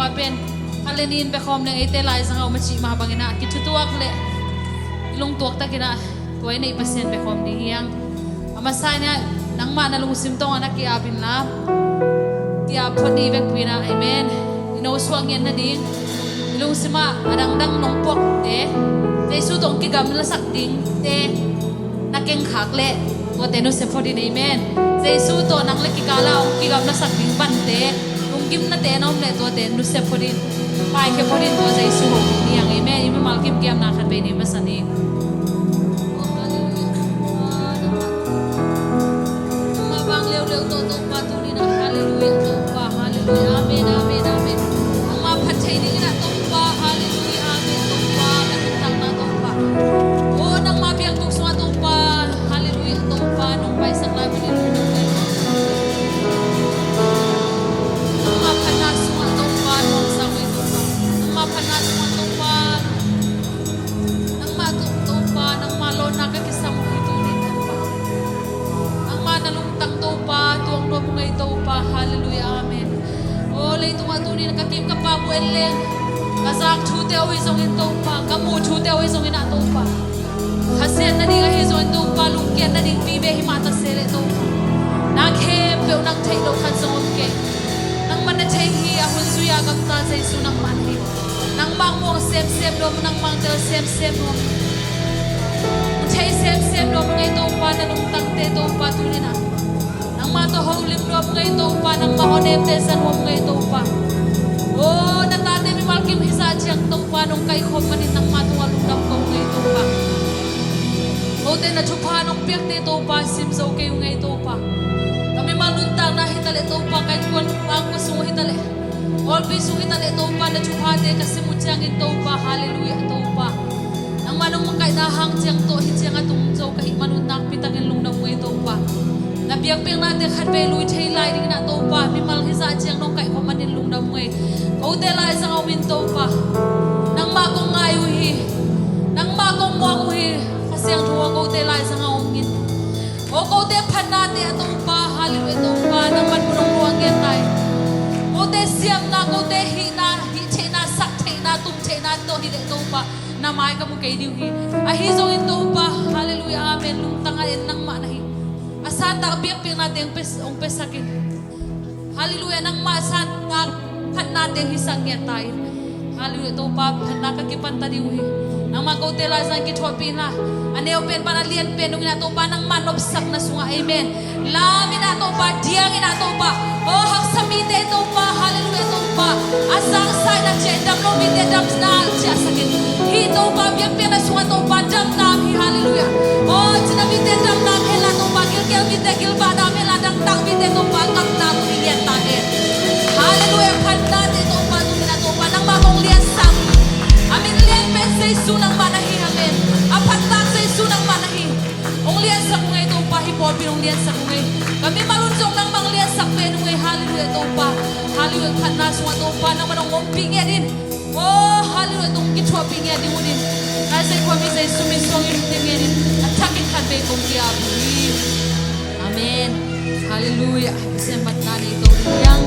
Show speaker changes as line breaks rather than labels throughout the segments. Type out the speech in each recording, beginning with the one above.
pa pen alenin be khom leng ite lai sang au machi ma bangina ki thutuak le ilung tuak ta kina tuai nei pasen be khom ding yang amasanya nang ma na lung sim tong anak ki abin la ki a phodi vek pina amen ino swang yen na ding ilung sima adang dang nong pok te jesu tong ki gam la sak ding te nakeng khak le to te no se phodi nei amen jesu to nang le ki kala ong ki gam la sak ding ban te ung kim na te nom le to te no se phodi pai ke phodi to jesu ho ni yang amen imi mal kim kiam na khat be ni masani ma bang leu leu to to pa tu ni na hallelujah to pa hallelujah amen amen amen ma phat thei ni na to pa hallelujah amen to pa ka tang na to pa o nang ma biang tu so to pa hallelujah to pa nong pai sak lai ni ma phana so to pa nong sa wi to pa ma phana so to pa nang ma to pa nang ma lo na ka kisam hi tu ni pa ang ma na lung tang to pa tuang do ngai to pa hallelujah amen o le tu ma tu ni ka kim ka pa bu en leng ka sak thu te oi zong in to pa ka mu thu te oi zong in a to pa hasen na ding a hi zong to pa lung ken na ding pi be hi ma ta se le to pa na khe pe nang thai lo khan zong ke nang man na thai hi a hun su ya gam ta sei su nang man hi nang mang mo sem sem do nang mang te sem sem do thai sem sem do ngai to pa na lung tang te to pa tu ni na nang ma to ho lim do ngai to pa nang ma onem te san mo ngai to pa o na ta te mi mal kim hi sa chiang to pa nong kai khom manin nang ma to lung dam ko ngai to pa o te na chu pa nong pek te to pa sim zo ke ngai to pa kami malun ta na hitale to pa kai tuan pa ko su hitale all bi su hitale to pa na chu pa te kasi mu chiang in to pa hallelujah to pa nang manong makai na hang chiang to hi chiang atung zo ka ik manun tak pitang in lung dam ngai to pa na biak peng na te khat be lui thei lai ding na to pa mi mal hi sa chiang nong kai khom manin lung dam ngai o te lai sang au min to pa nang ma ko ngai u hi nang ma ko mo u hi khasiang thu ko te lai sang au min o ko te phanna te to pa hallelujah to pa nang man burong ruang gen tai o te siam na ko te hi che na sak the na tum che na to hi de to pa na mai ka mu ke diu hi a hi zo in to pa hallelujah amen lung tanga en nang ma na hi asan ta biak peng na teng pes ong pesakin hallelujah nang ma san nga phanna te hi sang gen tai hallelujah to pa phanna ka ki pan ta diu hi nang ma ko te la sang ki thopi na aneo pen para lien pen nung na to pa nang manop sak na sunga amen la mi na to pa diang ina to pa o hak sami te to pa hallelujah to pa asang sai na che dam lo mi te dam na cha sakin hi to pa biak pen na sunga to pa dam na hi hallelujah o china mi te dam na hela to pa gil mi te gil ba da me la dang tang mi te to pa kak na mu hi lien ta e hallelujah phanna te to pa tu na to pa nang ma kong lien sang amin lien pen sei su nang ma na hi amen apat ta sei su nang ma na hi ong lien sak ngai to pa hi por pi ong lien sak ngai kami malun jong nang mang lien sak pe ngai hallelujah to pa hallelujah phanna su to pa nang manong om pi nge din oh hallelujah tong ki thwa pi nge di udin ai sei ko mi sei su mi song in ti nge din attacking khan be kong ki abu amen hallelujah sembat na ni to yang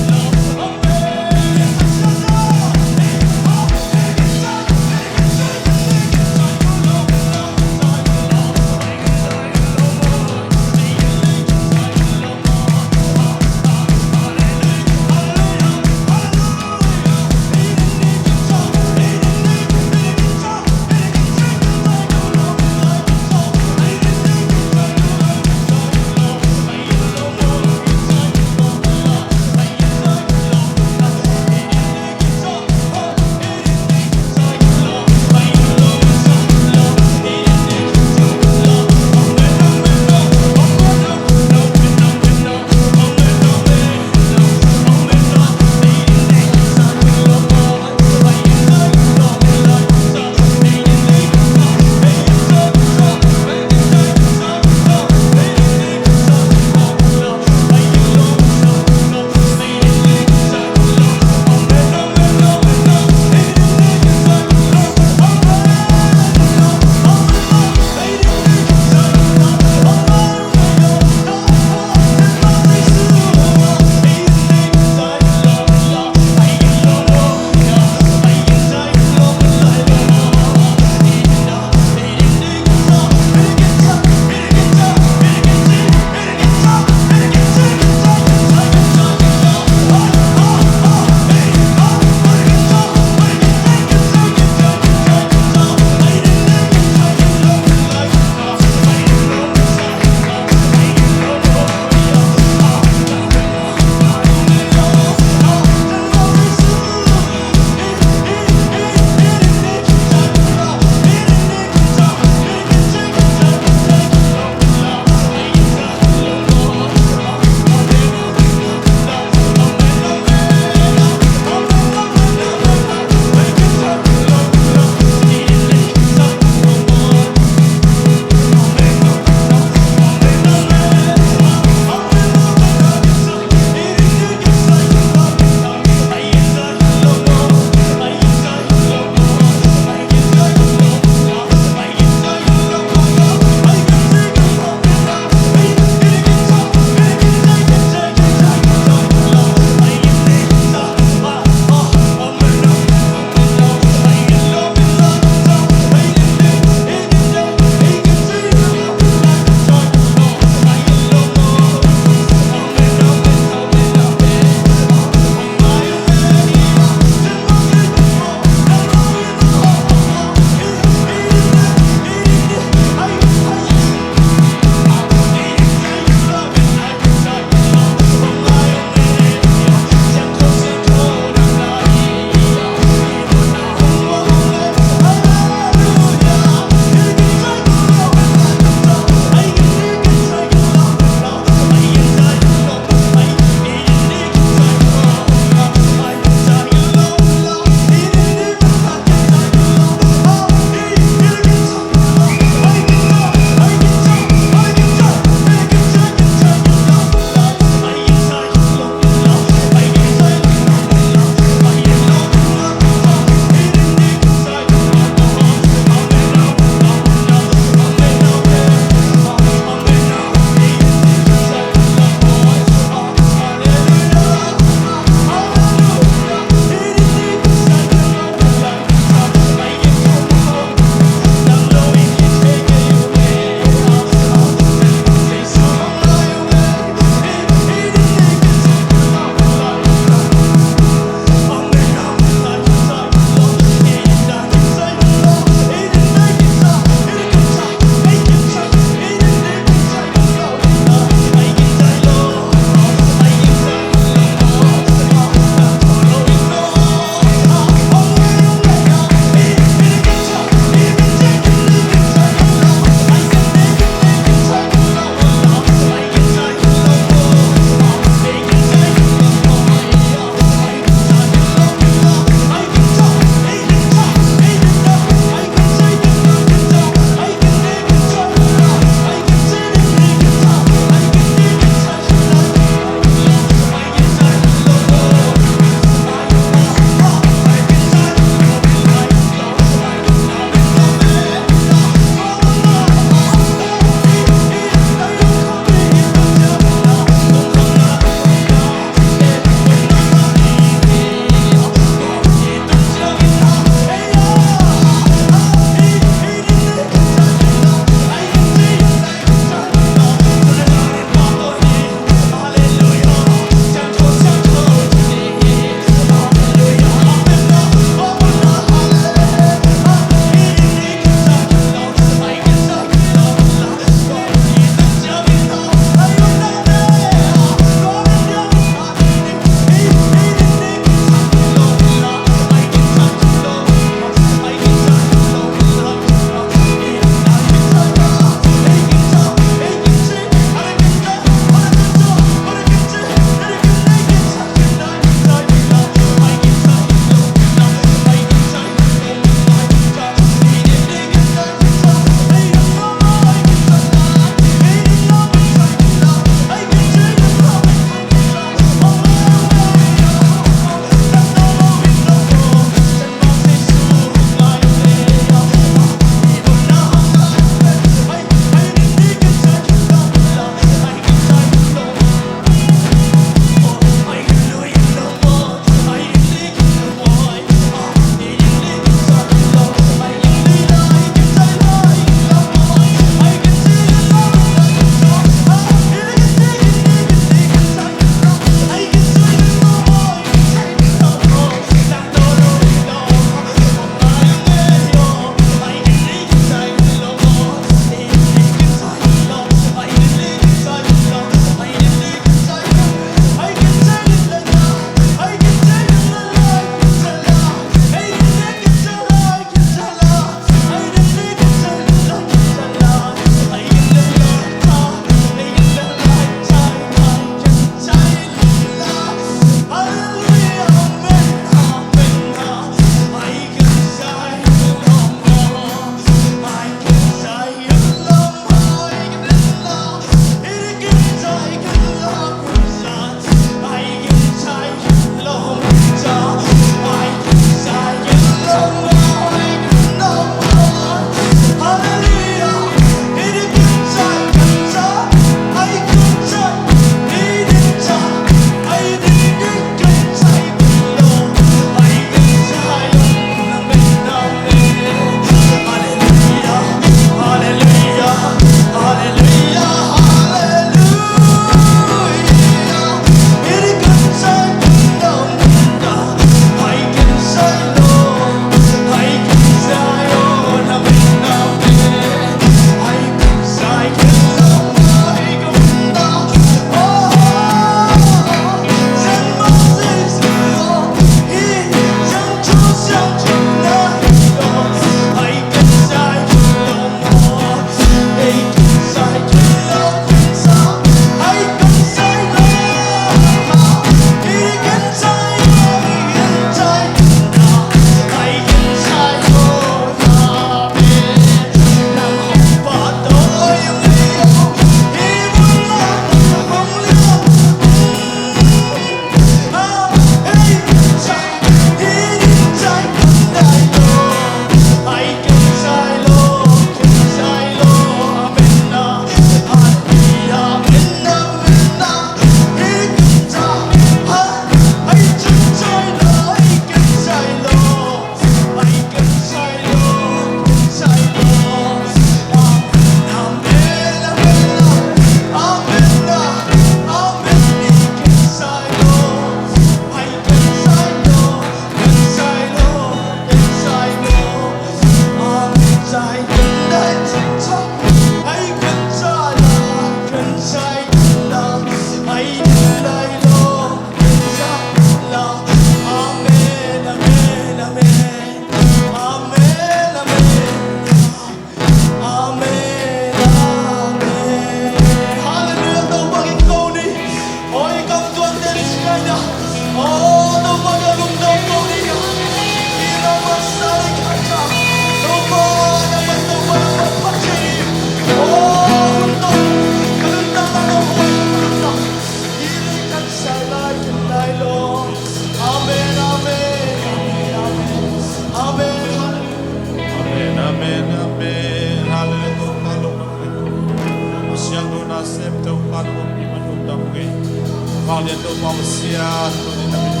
vang lên đâu mong xia tôi nên làm việc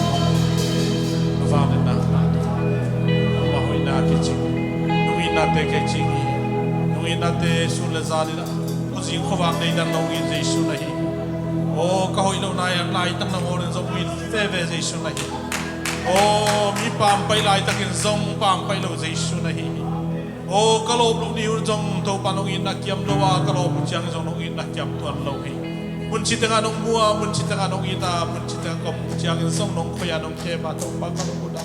vang lên nào mà hồi na cái gì nui na te cái gì nui na te sun le zali na có gì không vang đây đang nông in Giêsu này ô cái hồi lâu nay lại tăng nam mô nên giống in phê về Giêsu này ô mi pam bay lại ta kiến giống pam bay lâu Giêsu này ô cái lốp lúc níu trong tàu pan in na kiam lâu à cái lốp chiang trong in na kiam tuan lâu hi mun chỉ tiếng Anh mua mun chỉ tiếng Anh in ta mun chỉ tiếng công chiang giống nông khơi nông khe ba tàu ba cái lốp đó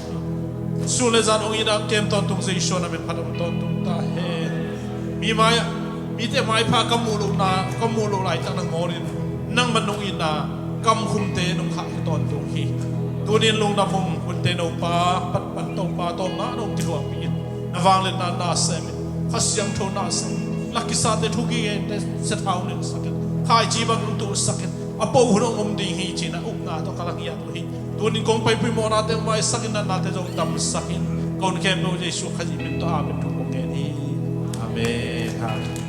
su le zan in na kem ton tung Giêsu na mình phát động ton tung ta he mi te mai pha kamu lu lại tăng năng morin năng man nông in na kam khum te nông khát ton tung hi tu niên lung na phum kun te nông pa pat tông pa tông na nông tiluang pi na vang lên na sem khasyang tho na sem lakisa te thuki te set haun in saket khai chi bang tu saket apo hunong ding hi china uk na to kalak ya tu hi tu nin kong pai pi mo na te mai sakin na te jong tam sakin kon kem no Jesu khaji min to amen tu ko nge ni amen.